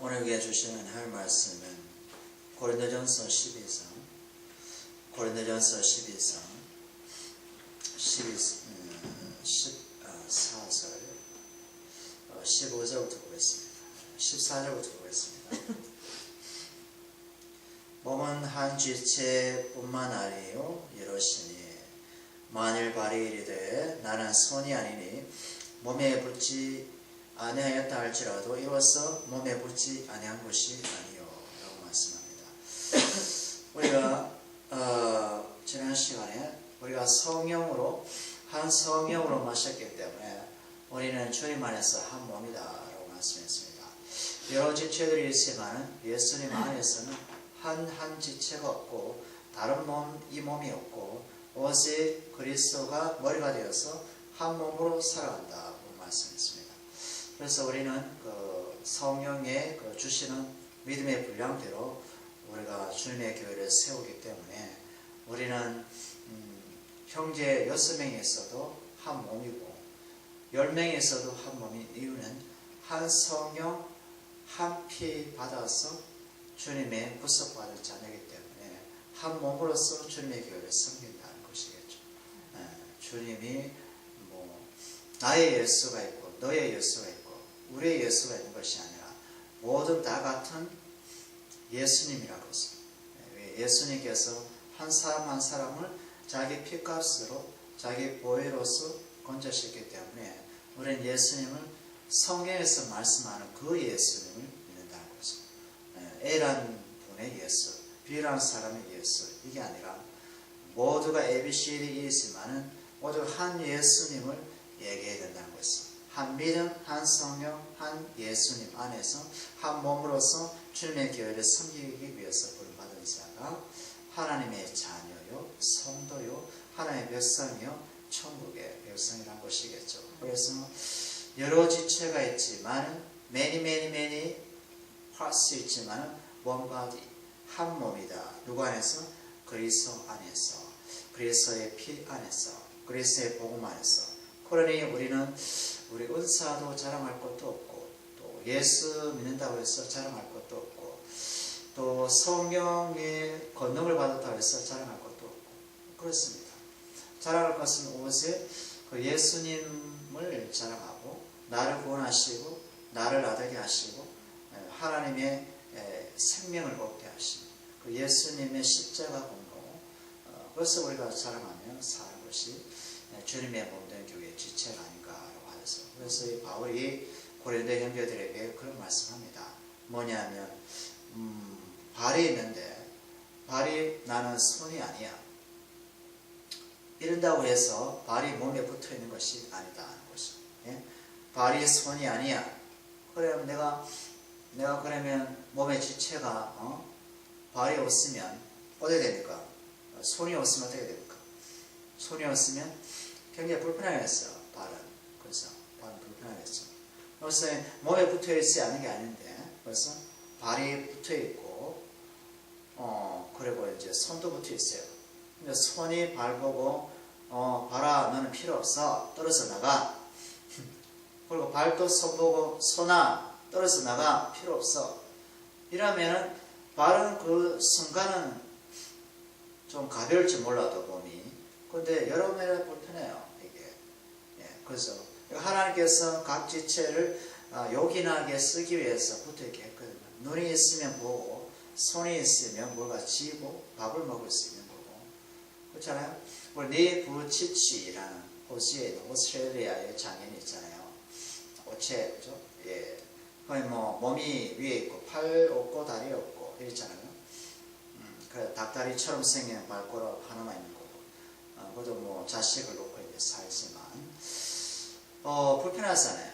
오늘 우리가 주시는 할 말씀은 고린도전서 12장 14절 15절부터 보겠습니다. 14절부터 보겠습니다. 몸은 한 지체뿐만 아니요 이러시니 만일 발이 이르되 나는 손이 아니니 몸에 붙지 아니하였다 할지라도 이로써 몸에 붙지 아니한 것이 아니요 라고 말씀합니다. 우리가 지난 시간에 우리가 성령으로 한 성령으로 마셨기 때문에 우리는 주님 안에서 한 몸이다 라고 말씀했습니다. 여러 지체들이 있지만 예수님 안에서는 한 지체가 없고 다른 이 몸이 없고 오직 그리스도가 머리가 되어서 한 몸으로 살아간다고 말씀했습니다. 그래서 우리는 그 성령의 주시는 믿음의 분량대로 우리가 주님의 교회를 세우기 때문에 우리는 형제 6명이 있어도 한 몸이고 10명이 있어도 한 몸인 이유는 한 성령 한 피 받아서 주님의 구속받을 자녀이기 때문에 한 몸으로서 주님의 교회를 섬긴다는 것이겠죠. 주님이 나의 예수가 있고 너의 예수가 있고 우리의 예수가 있는 것이 아니라 모든 다 같은 예수님이라고서 예수님께서 한 사람 한 사람을 자기 피값으로 자기 보혈로서 건져셨기 때문에 우리는 예수님을 성경에서 말씀하는 그 예수님을 믿는다는 거죠. A라는 분의 예수, B라는 사람의 예수 이게 아니라 모두가 ABCD이지만은 모두 한 예수님을 얘기해야 된다는 것입니다. 한 믿음, 한 성령, 한 예수님 안에서 한 몸으로서 주님의 교회를 섬기기 위해서 부름받은 자가 하나님의 자녀요, 성도요, 하나님의 백성이요, 천국의 백성이라는 것이겠죠. 그래서 여러 지체가 있지만 many parts 있지만 one body, 한 몸이다. 누구 안에서? 그리스도 안에서, 그리스도의 피 안에서, 그리스도의 복음 안에서. 그러니 우리는 우리 은사도 자랑할 것도 없고 또 예수 믿는다고 해서 자랑할 것도 없고 또 성령의 권능을 받았다고 해서 자랑할 것도 없고 그렇습니다. 자랑할 것은 오직 그 예수님을 자랑하고 나를 구원하시고 나를 아들게 하시고 하나님의 생명을 얻게 하시고 그 예수님의 십자가 공로 그것을 우리가 자랑하며 사는 것이 주님의 몸된 교회의 지체가 아닌가라고 하여서 그래서 이 바울이 고린도 형제들에게 그런 말씀합니다. 뭐냐면 발이 있는데 발이 나는 손이 아니야. 이런다고 해서 발이 몸에 붙어 있는 것이 아니다 하는 것이죠. 예? 발이 손이 아니야. 그러면 내가 그러면 몸의 지체가 발이 없으면 어떻게 됩니까? 손이 없으면 어떻게 됩니까? 손이 없으면 굉장히 불편하겠어요. 발은. 그래서 발은 불편하겠죠. 그래서 몸에 붙어 있지 않은 게 아닌데 그래서 발이 붙어 있고 그리고 이제 손도 붙어 있어요. 근데 손이 발 보고 발아 너는 필요 없어. 떨어져 나가. 그리고 발도 손 보고 손아 떨어져 나가. 필요 없어. 이러면은 발은 그 순간은 좀 가벼울지 몰라도 몸이 근데 여러분에게 불편해요. 이게. 그래서 하나님께서 각 지체를 요긴하게 쓰기 위해서 붙어있게 했거든요. 눈이 있으면 보고 손이 있으면 뭐가 지고 밥을 먹을 수 있는 거고 그렇잖아요. 우리 네부치치라는 호주에 있는 오스트레일리아의 장인이 있잖아요. 오체 그죠? 예. 거의 몸이 위에 있고 팔 없고 다리 없고 이렇잖아요. 그래 닭다리처럼 생긴 발가락 하나만 있는 거고 그것도 자식을 놓고 이제 살지만 불편하잖아요.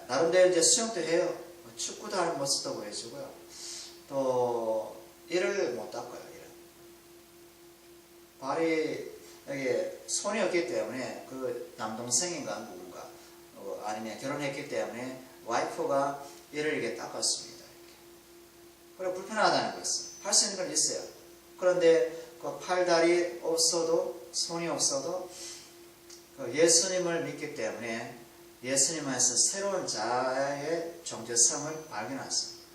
나름대로 이제 수영도 해요. 축구도 하는 모습도 보여주고요. 또 이를 못 닦아요. 이를. 발이 여기 손이 없기 때문에 그 남동생인가 누군가 아니면 결혼했기 때문에 와이프가 이를 이렇게 닦았습니다. 이렇게. 그래 불편하다는 것은 할 수 있는 건 있어요. 그런데 그 팔다리 없어도 손이 없어도 그 예수님을 믿기 때문에 예수님 안에서 새로운 자의 정체성을 발견했습니다.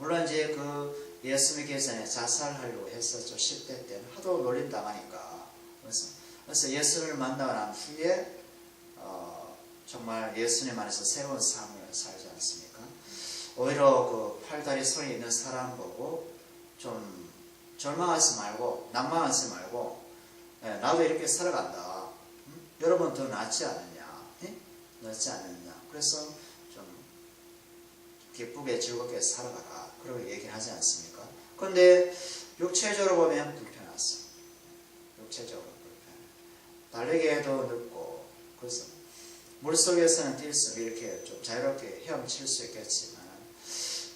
물론 이제 그 예수 믿기 전에 자살하려고 했었죠. 10대 때는 하도 놀림당하니까. 그래서 예수를 만나고 난 후에 정말 예수님 안에서 새로운 삶을 살지 않습니까? 오히려 그 팔다리 손이 있는 사람 보고 좀 절망하지 말고 낭만하지 말고 나도 이렇게 살아간다. 여러분 더 낫지 않느냐? 낫지 않느냐? 그래서 좀 기쁘게 즐겁게 살아가라. 그러고 얘기를 하지 않습니까? 그런데 육체적으로 보면 불편하죠. 육체적으로 불편해. 달리기에도 늦고 그래서 물속에서는 뛸 수 이렇게 좀 자유롭게 헤엄칠 수 있겠지만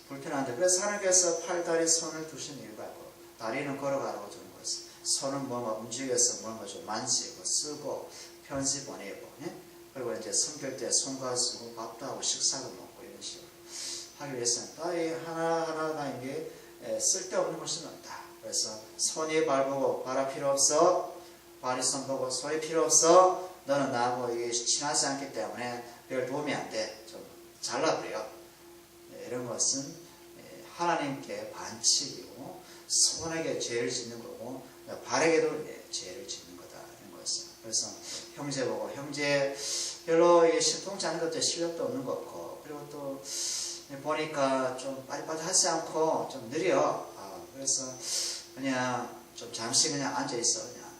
불편한데 그래서 하나님께서 팔다리 손을 두신 이유가 있고 다리는 걸어가라고 주는 것이 손은 뭔가 움직여서 뭔가 좀 만지고 쓰고 편지 보내고 그리고 이제 섬길 때 손과 쓰고 밥도 하고 식사도 먹고 이런 식으로 하기 위해서는 다리 하나하나가 이게 쓸데없는 것은 없다. 그래서 손이 발 보고 발아 필요 없어 발이 손 보고 손이 필요 없어 너는 나하고 이게 친하지 않기 때문에 별 도움이 안 돼. 좀 잘라버려. 이런 것은 하나님께 반칙이고 손에게 죄를 짓는 거고 발에게도 죄를 짓는 거다. 이런 것은. 그래서 형제 보고 형제 별로 신통치 않은 것도 실력도 없는 것 같고 그리고 또 보니까 좀 빠릿빠릿하지 않고 좀 느려. 그래서 그냥 좀 잠시 그냥 앉아있어. 그냥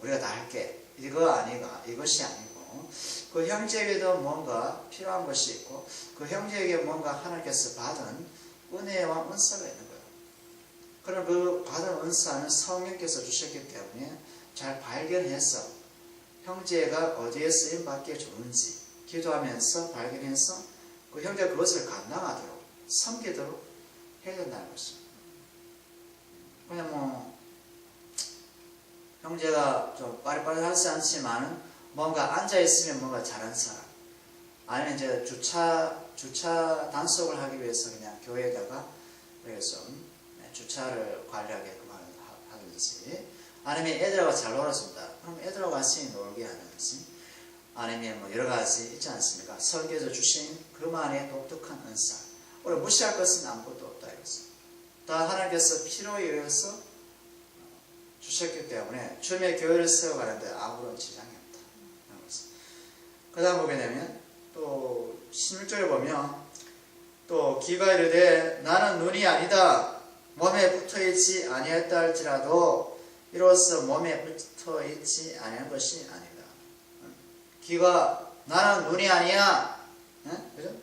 우리가 다 할게. 이거 아니가 이것이 아니고 그 형제에게도 뭔가 필요한 것이 있고 그 형제에게 뭔가 하나님께서 받은 은혜와 은사가 있는 거예요. 그럼 그 받은 은사는 성령께서 주셨기 때문에 잘 발견해서 형제가 어디에 쓰임받기에 좋은지 기도하면서 발견해서 그 형제가 그것을 감당하도록 섬기도록 해야 된다는 것입니다. 그냥 뭐 형제가 좀 빠릿빠릿하지 않지만 뭔가 앉아있으면 뭔가 잘하는 사람 아니면 이제 주차 단속을 하기 위해서 그냥 교회에다가 좀 주차를 관리하게끔 하든지 아니면 애들하고 잘 놀아준다. 그럼 애들하고 같이 놀게 하든지 아니면 뭐 여러 가지 있지 않습니까? 설계에서 주신 그만의 독특한 은사 우리 무시할 것은 아무것도 없다 이것은 다 하나님께서 필요에 의해서 주셨기 때문에 주님의 교회를 세워가는데 아무런 지장이 없다. 그 다음 보게 되면 또 16절에 보면 또 귀가 이르되 나는 눈이 아니다. 몸에 붙어있지 아니했다 할지라도 이로써 몸에 붙어있지 아니한 것이 아니다. 귀가 나는 눈이 아니야. 그죠?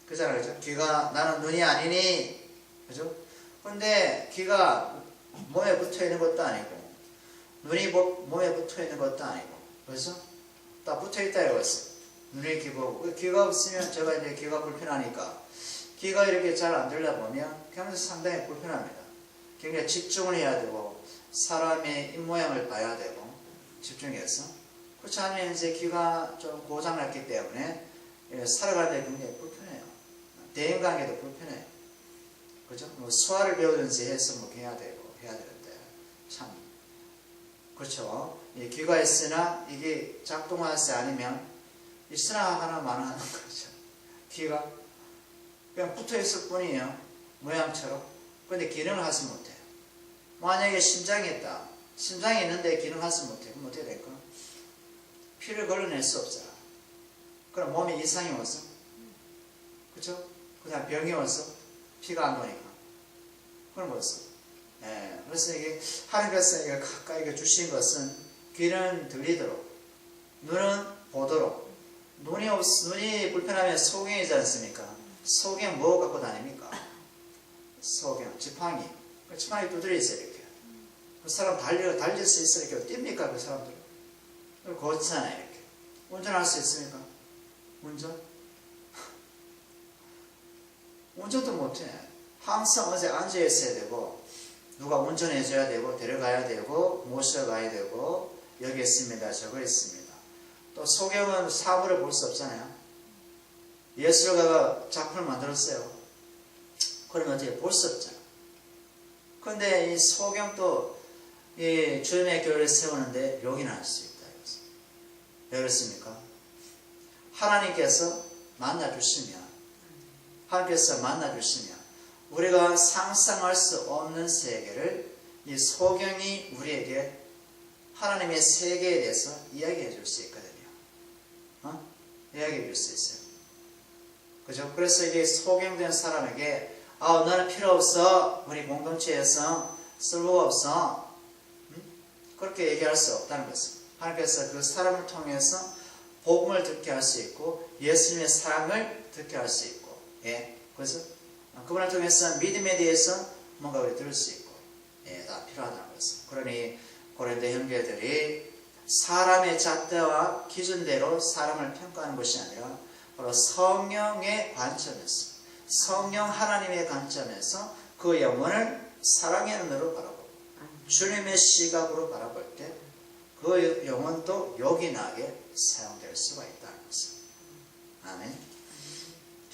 그잖아요. 그죠? 귀가 나는 눈이 아니니. 그죠? 그런데 귀가 몸에 붙어 있는 것도 아니고 눈이 몸에 붙어 있는 것도 아니고 그래서 다 붙어 있다 이거였어요. 눈이 귀고 귀가 없으면 제가 이제 귀가 불편하니까 귀가 이렇게 잘 안 들려보면 그냥 상당히 불편합니다. 굉장히 집중을 해야 되고 사람의 입모양을 봐야 되고 집중해서 그렇지 않으면 이제 귀가 좀 고장났기 때문에 살아갈 때 굉장히 불편해요. 대인관계도 불편해요. 그죠? 뭐 수화를 배우든지 해서 뭐 해야 되고 해야 되는데 참 그렇죠. 이 귀가 있으나 이게 작동하지 않으면 있으나 하나 마나 하는 거죠. 귀가 그냥 붙어 있을 뿐이에요. 모양처럼. 그런데 기능을 하지 못해요. 만약에 심장이 있다. 심장이 있는데 기능하지 못해. 그럼 어떻게 될까? 피를 걸러낼 수 없잖아. 그럼 몸에 이상이 와서 그렇죠? 그냥 병이 와서 피가 안 도니까 그런 거였어. 그래서 이게 하나님께서 이게 가까이 주신 것은 귀는 들리도록 눈은 보도록 눈이 불편하면 소경이지 않습니까? 소경 뭐 갖고 다닙니까? 소경 지팡이 두드려 있어요 이렇게. 그 사람 달릴 수 있어 이렇게 뜁니까 그 사람들? 걷잖아요 이렇게. 운전할 수 있습니까? 운전도 못해. 항상 어제 앉아 있어야 되고 누가 운전해줘야 되고 데려가야 되고 모셔가야 되고 여기 있습니다 저거 있습니다. 또 소경은 사물을 볼 수 없잖아요. 예술가가 작품을 만들었어요. 그러면 어떻게 볼 수 없잖아. 그런데 이 소경도 이 주님의 교회를 세우는데 용인할 수 있다. 왜 그렇습니까? 하나님께서 만나주시면 우리가 상상할 수 없는 세계를 이 소경이 우리에게 하나님의 세계에 대해서 이야기해 줄 수 있거든요. 이야기해 줄 수 있어요. 그죠? 그래서 이게 소경된 사람에게 너는 필요 없어. 우리 공동체에서 쓸모가 없어. 그렇게 얘기할 수 없다는 것입니다. 하나님께서 그 사람을 통해서 복음을 듣게 할 수 있고 예수님의 사랑을 듣게 할 수 있고, 그래서 그분을 통해서 믿음에 대해서 뭔가 우리 들을 수 있고, 다 필요하다는 것입니다. 그러니 고린도 형제들이 사람의 잣대와 기준대로 사람을 평가하는 것이 아니라 바로 성령의 관점에서, 성령 하나님의 관점에서 그 영혼을 사랑의 눈으로 바라보고 주님의 시각으로 바라볼 때 그 영혼도 요긴하게 사용될 수가 있다는 것입니다. 아멘.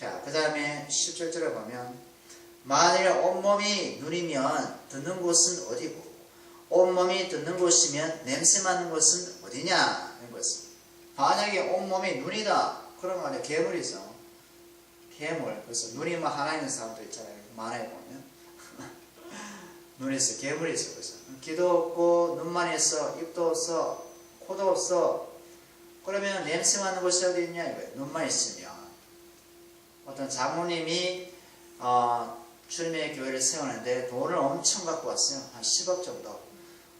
자, 그 다음에 17절에 보면 만일 온몸이 눈이면 듣는 곳은 어디고 온몸이 듣는 곳이면 냄새 맡는 곳은 어디냐 이런 것입니다. 만약에 온몸이 눈이다 그러면 안에 괴물이죠. 괴물. 그래서 눈이 막 하나 있는 사람도 있잖아요. 만화에 보면 눈이 있어. 괴물이 있어. 그래서 귀도 없고 눈만 있어. 입도 없어. 코도 없어. 그러면 냄새 맡는 곳이 어디 있냐 이거예요. 눈만 있으면. 어떤 장로님이 주님의 교회를 세우는데 돈을 엄청 갖고 왔어요. 한 10억 정도.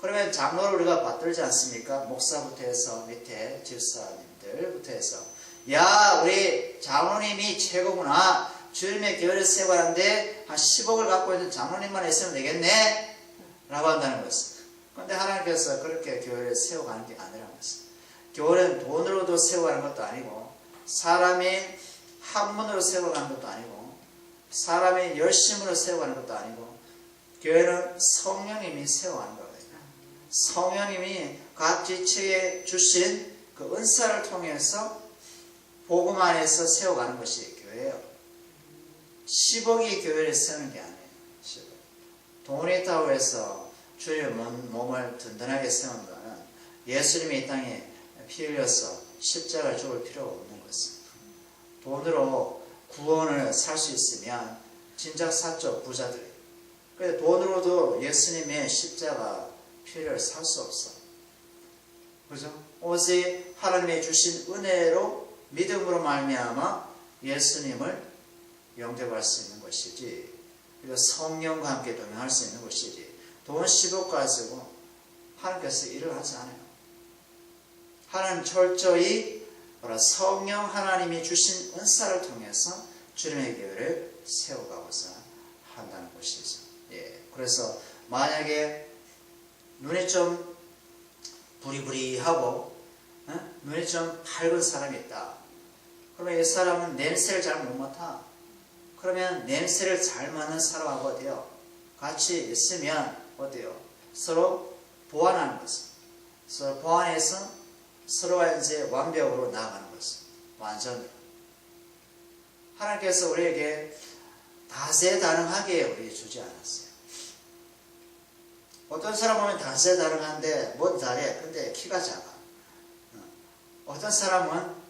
그러면 장로를 우리가 받들지 않습니까? 목사부터 해서 밑에 집사님들부터 해서 야, 우리 장로님이 최고구나. 주님의 교회를 세워가는데 한 10억을 갖고 있는 장로님만 있으면 되겠네? 라고 한다는 것입니다. 그런데 하나님께서 그렇게 교회를 세워가는 게 아니라는 것입니다. 교회는 돈으로도 세워가는 것도 아니고 사람이 학문으로 세워가는 것도 아니고 사람의 열심으로 세워가는 것도 아니고 교회는 성령님이 세워가는 거예요. 성령님이 각 지체에 주신 그 은사를 통해서 복음 안에서 세워가는 것이 교회예요. 10억이 교회를 세우는 게 아니에요. 10억. 돈이 있다고 해서 주의 몸을 든든하게 세우는 것은 예수님이 이 땅에 피 흘려서 십자가를 죽을 필요가 없는 것입니다. 돈으로 구원을 살 수 있으면 진작 샀죠, 부자들이. 그런데 돈으로도 예수님의 십자가 피를 살 수 없어. 그죠? 오직 하나님의 주신 은혜로 믿음으로 말미암아 예수님을 영접할 수 있는 것이지, 그리고 성령과 함께 동행할 수 있는 것이지, 돈 10억 가지고 하나님께서 일을 하지 않아요. 하나님 철저히 성령 하나님이 주신 은사를 통해서 주님의 교회를 세워가고자 한다는 것이죠. 그래서 만약에 눈이 좀 부리부리하고 눈이 좀 밝은 사람이 있다. 그러면 이 사람은 냄새를 잘 못 맡아. 그러면 냄새를 잘 맡는 사람하고 어때요? 같이 있으면 어때요? 서로 보완하는 것입니다. 서로 보완해서 서로가 이제 완벽으로 나아가는 것입니다. 완전으로. 하나님께서 우리에게 다재다능하게 우리에게 주지 않았어요. 어떤 사람 보면 다재다능한데 뭔 잘해. 근데 키가 작아. 어떤 사람은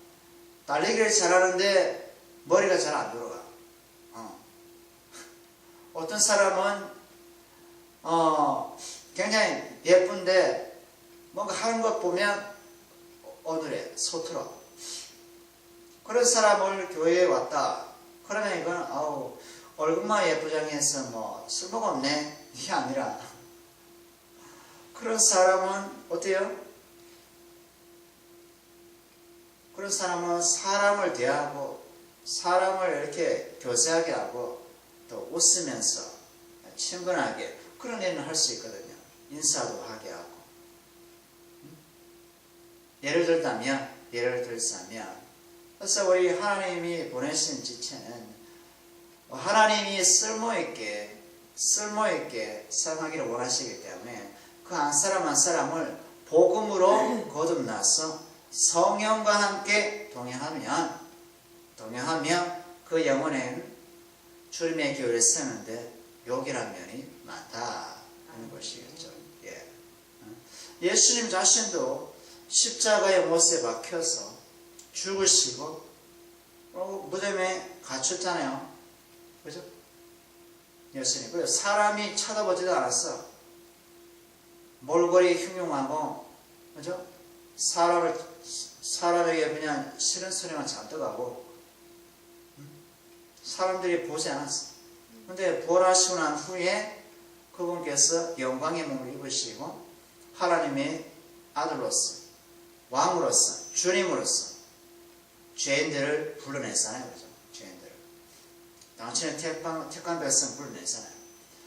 달리기를 잘하는데 머리가 잘 안 돌아가. 어떤 사람은 굉장히 예쁜데 뭔가 하는 것 보면 어느래 소트러. 그런 사람을 교회에 왔다. 그러면 이건 얼굴만 예쁘장해서 뭐 쓸모가 없네. 이게 아니라 그런 사람은 어때요? 그런 사람은 사람을 대하고 사람을 이렇게 교제하게 하고 또 웃으면서 친근하게 그런 일을 할 수 있거든요. 인사도 하게 하고. 예를 들자면 그래서 우리 하나님이 보내신 지체는 하나님이 쓸모있게 사용하기를 원하시기 때문에 그 한 사람 한 사람을 복음으로 거듭나서 성령과 함께 동행하며 그 영혼에는 주님의 교회를 세우는데 요긴한 면이 많다 하는 것이겠죠. 예수님 자신도 십자가의 못에 박혀서 죽으시고 무덤에 갇혔잖아요. 그죠? 여신이. 그리고 사람이 쳐다보지도 않았어. 몰골이 흉흉하고, 그죠? 사람에게 그냥 싫은 소리만 잔뜩 하고, 사람들이 보지 않았어. 근데 부활하시고 난 후에 그분께서 영광의 몸을 입으시고, 하나님의 아들로서, 왕으로서, 주님으로서, 죄인들을 불러내잖아요. 그죠? 죄인들을. 당신의 택한 백성 불러내잖아요.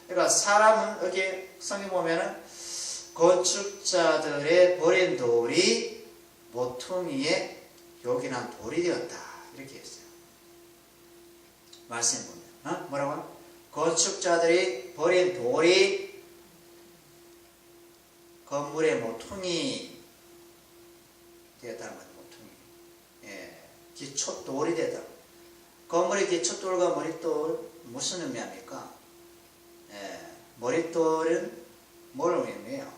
그러니까 사람은 여기 성경 보면은 건축자들의 버린 돌이 모퉁이에 요긴한 돌이 되었다. 이렇게 했어요. 말씀 보면. 뭐라고요? 건축자들이 버린 돌이 건물의 모퉁이 되었다는 거예요. 모퉁이. 예. 기초돌이 되다. 건물의 기초돌과 머릿돌 무슨 의미합니까? 예. 머릿돌은 뭘 의미해요?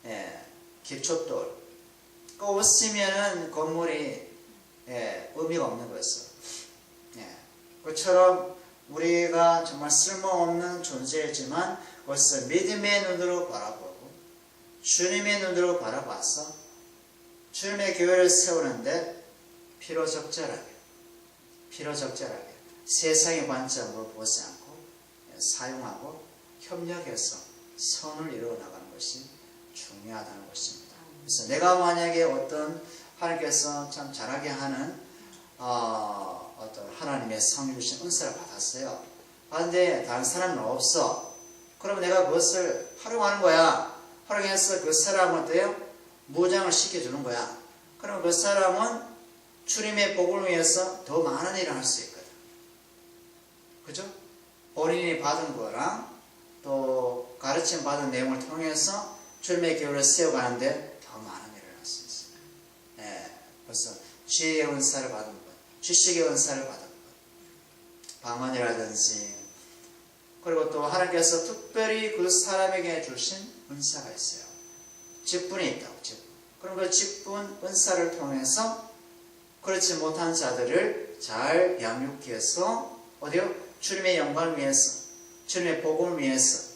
예. 기초돌. 없으면은 건물이 의미가 없는 거였어. 예. 그처럼 우리가 정말 쓸모없는 존재이지만 그것을 믿음의 눈으로 바라보고 주님의 눈으로 바라봐서 주님의 교회를 세우는데 필요적절하게 세상의 관점으로 보지 않고 사용하고 협력해서 선을 이루어 나가는 것이 중요하다는 것입니다. 그래서 내가 만약에 어떤 하나님께서 참 잘하게 하는 어떤 하나님의 성령 주신 은사를 받았어요. 그런데 다른 사람은 없어. 그럼 내가 그것을 활용하는 거야. 활용해서 그 사람을 어때요? 무장을 시켜주는 거야. 그럼 그 사람은 주님의 복을 위해서 더 많은 일을 할 수 있거든. 그죠? 본인이 받은 거랑 또 가르침 받은 내용을 통해서 주님의 교회를 세워가는데 더 많은 일을 할 수 있어요. 그래서 지혜의 은사를 받은 것, 지식의 은사를 받은 것, 방언이라든지, 그리고 또 하나님께서 특별히 그 사람에게 주신 은사가 있어요. 직분이 있다고, 직분. 그럼 그 직분, 은사를 통해서 그렇지 못한 자들을 잘 양육해서 어디요? 주님의 영광을 위해서, 주님의 복음을 위해서,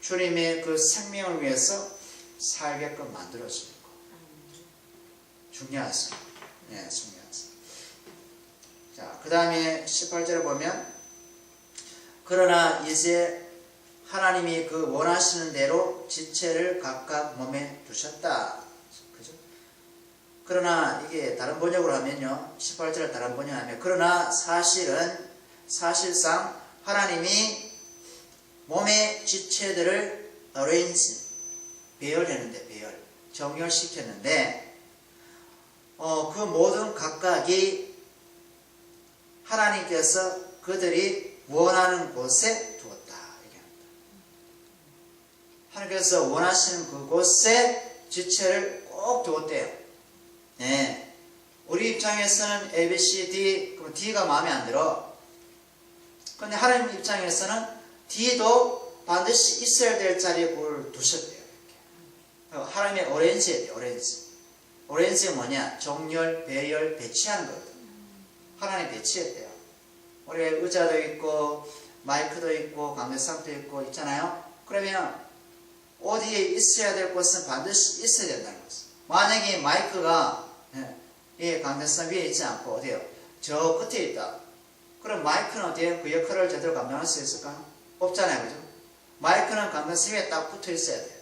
주님의 그 생명을 위해서 살게끔 만들어주는 거. 중요하죠. 중요하죠. 자, 그 다음에 18절을 보면, 그러나 이제 하나님이 그 원하시는 대로 지체를 각각 몸에 두셨다. 그죠? 그러나 이게 다른 번역으로 하면요, 18절을 다른 번역으로 하면, 그러나 사실상 하나님이 몸의 지체들을 배열했는데, 정렬시켰는데, 그 모든 각각이 하나님께서 그들이 원하는 곳에 두었다. 얘기합니다. 하나님께서 원하시는 그곳에 지체를 꼭 두었대요. 우리 입장에서는 A, B, C, D, 그럼 D가 마음에 안 들어. 그런데 하나님 입장에서는 D도 반드시 있어야 될 자리에 뭘 두셨대요. 이렇게. 하나님의 오렌지예요. 오렌지가 뭐냐? 정렬, 배열, 배치하는 거거든. 하나님 배치했대요. 우리 의자도 있고 마이크도 있고 강대상도 있고 있잖아요. 그러면 어디에 있어야 될 곳은 반드시 있어야 된다는 거죠. 만약에 마이크가 이 강대상 위에 있지 않고 어디요? 저 끝에 있다. 그럼 마이크는 어디에 그 역할을 제대로 감당할 수 있을까? 없잖아요. 그죠? 마이크는 강대상 위에 딱 붙어 있어야 돼요.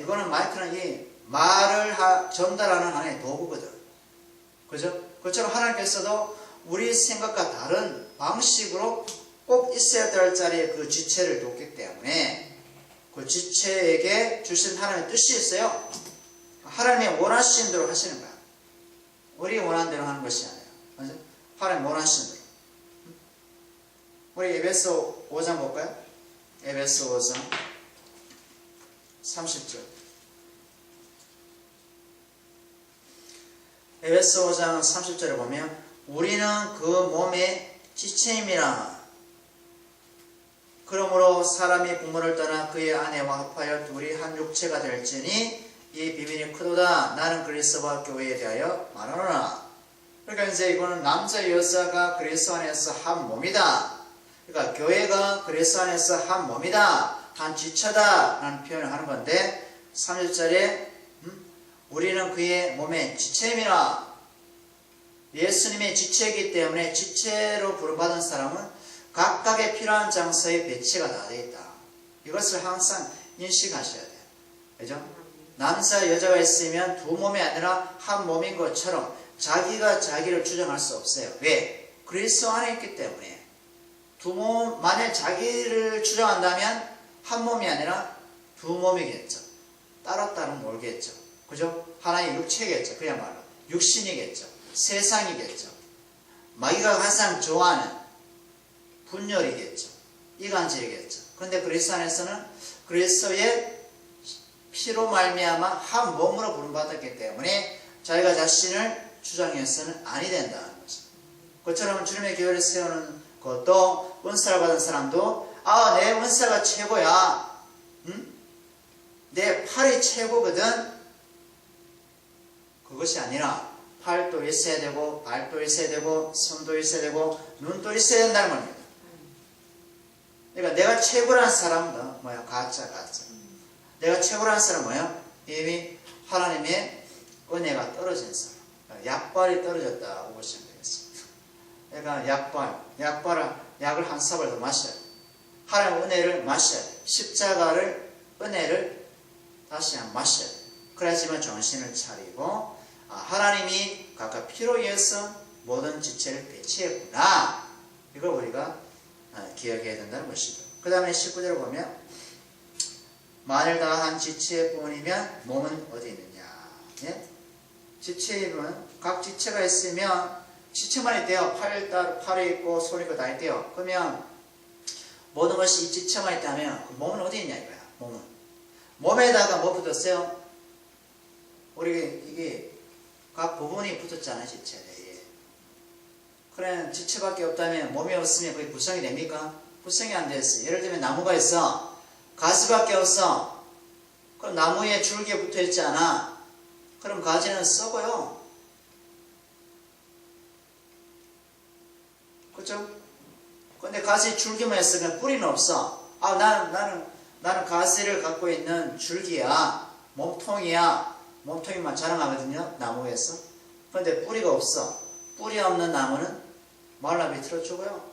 이거는 마이크는 이 말을 전달하는 하나의 도구거든. 그죠? 그처럼 하나님께서도 우리 생각과 다른 방식으로 꼭 있어야 될 자리에 그 지체를 뒀기 때문에 그 지체에게 주신 하나님의 뜻이 있어요. 하나님이 원하시는 대로 하시는 거야. 우리 원하는 대로 하는 것이 아니라. 맞아? 하나님 원하시는 대로. 우리 에베소 5장 볼까요? 에베소 5장 30절. 에베소 5장 30절에 보면 우리는 그 몸의 지체임이라. 그러므로 사람이 부모를 떠나 그의 아내와 합하여 둘이 한 육체가 될지니 이 비밀이 크도다. 나는 그리스도와 교회에 대하여 말하노라. 그러니까 이제 이거는 남자 여자가 그리스도 안에서 한 몸이다. 그러니까 교회가 그리스도 안에서 한 몸이다, 한 지체다 라는 표현을 하는 건데 3절에 우리는 그의 몸의 지체임이라. 예수님의 지체이기 때문에 지체로 부름받은 사람은 각각의 필요한 장소에 배치가 다 되어 있다. 이것을 항상 인식하셔야 돼요. 그죠? 남자 여자가 있으면 두 몸이 아니라 한 몸인 것처럼 자기가 자기를 주장할 수 없어요. 왜? 그리스도 안에 있기 때문에. 두 몸, 만약 자기를 주장한다면 한 몸이 아니라 두 몸이겠죠. 따로따로 놀겠죠. 그죠? 하나의 육체겠죠. 그야말로 육신이겠죠. 세상이겠죠. 마귀가 가장 좋아하는 분열이겠죠. 이간질이겠죠. 그런데 그리스도 안에서는 그리스도의 피로 말미암아 한 몸으로 부름받았기 때문에 자기가 자신을 주장해서는 아니 된다는 거죠. 그처럼 주님의 교회를 세우는 것도 은사를 받은 사람도 내 은사가 최고야. 내 팔이 최고거든. 그것이 아니라 팔도 있어야 되고 발도 있어야 되고 손도 있어야 되고 눈도 있어야 된다는 겁니다. 그러니까 내가 최고라는 사람은 뭐야? 가짜. 내가 최고라는 사람은 뭐야? 이미 하나님의 은혜가 떨어진 사람. 약발이 떨어졌다고 보시면 되겠습니다. 그러니까 약을 한 사발 더 마셔야 돼. 하나님의 은혜를 마셔야 돼. 십자가를, 은혜를 다시 한번 마셔야 돼. 그래야지만 정신을 차리고 하나님이 각각 필요에 의해서 모든 지체를 배치했구나. 이걸 우리가 기억해야 된다는 것이죠. 그 다음에 19절을 보면 만일 다 한 지체뿐이면 몸은 어디 있느냐. 예? 지체이면 각 지체가 있으면 지체만 있대요. 팔이 있고 손이 있고 다 있대요. 그러면 모든 것이 이 지체만 있다면 그 몸은 어디 있냐 이거야. 몸에다가 뭐 붙었어요? 우리 이게 각 부분이 붙었잖아요. 지체에. 그래 지체밖에 없다면 몸이 없으면 그게 구성이 됩니까? 구성이 안 됐어요. 예를 들면 나무가 있어. 가지밖에 없어. 그럼 나무에 줄기에 붙어 있지 않아. 그럼 가지는 썩어요. 그렇죠? 근데 가지 줄기만 있으면 뿌리는 없어. 나는 가지를 갖고 있는 줄기야. 몸통이만 자랑하거든요. 나무에서. 그런데 뿌리가 없어. 뿌리 없는 나무는 말라 비틀어 죽어요.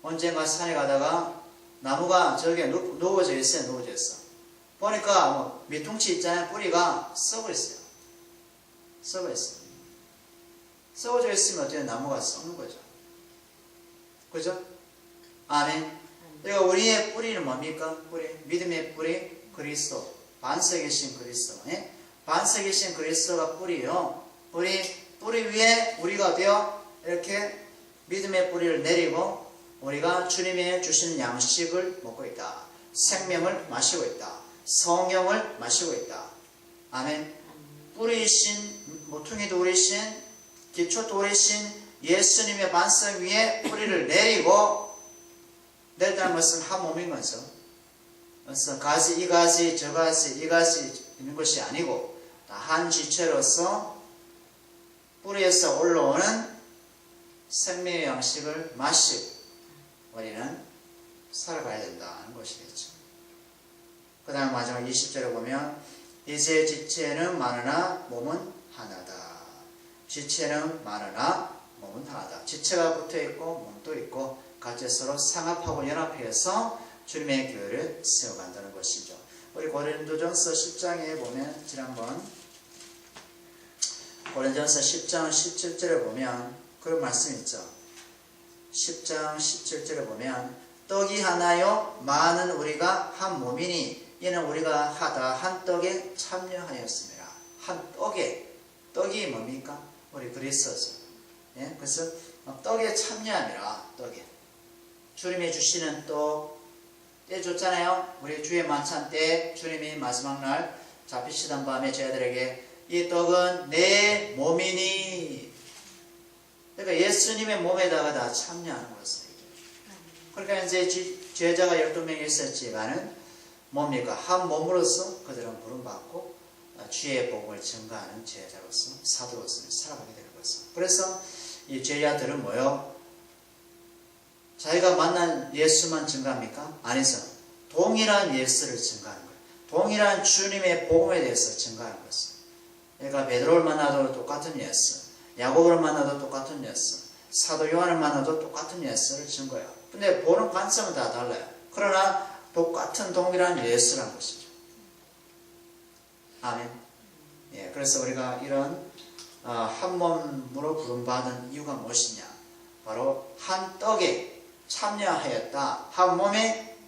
언젠가 산에 가다가 나무가 저기에 누워져 있어요. 누워져 있어. 보니까 밑둥치 있잖아요. 뿌리가 썩어 있어요. 썩어져 있으면 어떻게 나무가 썩는 거죠. 그죠? 아멘. 그러니까 우리의 뿌리는 뭡니까? 믿음의 뿌리 그리스도. 반석이신 그리스도. 예? 반석이신 그리스도가 뿌리요. 뿌리 위에 우리가 되어 이렇게 믿음의 뿌리를 내리고 우리가 주님의 주시는 양식을 먹고 있다. 생명을 마시고 있다. 성령을 마시고 있다. 아멘. 뿌리이신, 모퉁이 돌이신, 기초 돌이신 예수님의 반석 위에 뿌리를 내리고 내렸다는 것은 한 몸인 거죠. 그래서 이 가지, 저 가지, 이 가지 있는 것이 아니고 한 지체로서 뿌리에서 올라오는 생명의 양식을 마시고 우리는 살아가야 된다는 것이겠죠. 그 다음에 마지막 20절에 보면 이제 지체는 많으나 몸은 하나다. 지체는 많으나 몸은 하나다. 지체가 붙어있고 몸도 있고 같이 서로 상합하고 연합해서 주님의 교회를 세워간다는 것이죠. 우리 고린도전서 10장에 보면 지난번 고린도전서 10장 17절에 보면 그런 말씀이 있죠. 10장 17절에 보면 떡이 하나요 많은 우리가 한 몸이니 이는 우리가 하다 한 떡에 참여하였습니다. 한 떡이 뭡니까? 우리 그리스도죠. 예? 그래서 떡에 참여함이라. 떡에 주님이 주시는 떡 때 줬잖아요. 우리 주의 만찬 때 주님이 마지막 날 잡히시던 밤에 저희들에게 이 떡은 내 몸이니. 그러니까 예수님의 몸에다가 다 참여하는 것을. 그러니까 이제 제자가 12명이 있었지만은 뭡니까? 한 몸으로서 그들은 부름받고 주의 복음을 증거하는 제자로서 사도로서 살아가게 되는 것을. 그래서 이 제자들은 뭐요? 자기가 만난 예수만 증가합니까? 아니죠. 동일한 예수를 증가하는 거예요. 동일한 주님의 복음에 대해서 증가하는 것은. 그러니까 베드로를 만나도 똑같은 예수, 야고보를 만나도 똑같은 예수, 사도 요한을 만나도 똑같은 예수를 증거해요. 근데 보는 관점은 다 달라요. 그러나 똑같은 동일한 예수라는 것이죠. 아멘. 예, 그래서 우리가 이런 한 몸으로 부름받은 이유가 무엇이냐? 바로 한 떡에 참여하였다. 한 몸에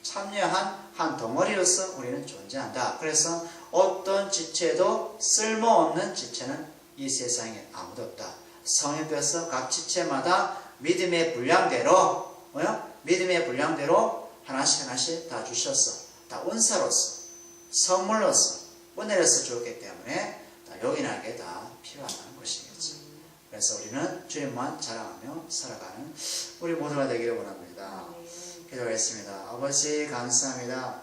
참여한 한 덩어리로서 우리는 존재한다. 그래서 어떤 지체도 쓸모없는 지체는 이 세상에 아무도 없다. 성령께서 각 지체마다 믿음의 분량대로 믿음의 분량대로 하나씩 하나씩 다 주셔서 다 은사로서 선물로서 은혜로서 주었기 때문에 다 요긴하게 다 필요하다는 것이겠죠. 그래서 우리는 주님만 자랑하며 살아가는 우리 모두가 되기를 원합니다. 기도하겠습니다. 아버지 감사합니다.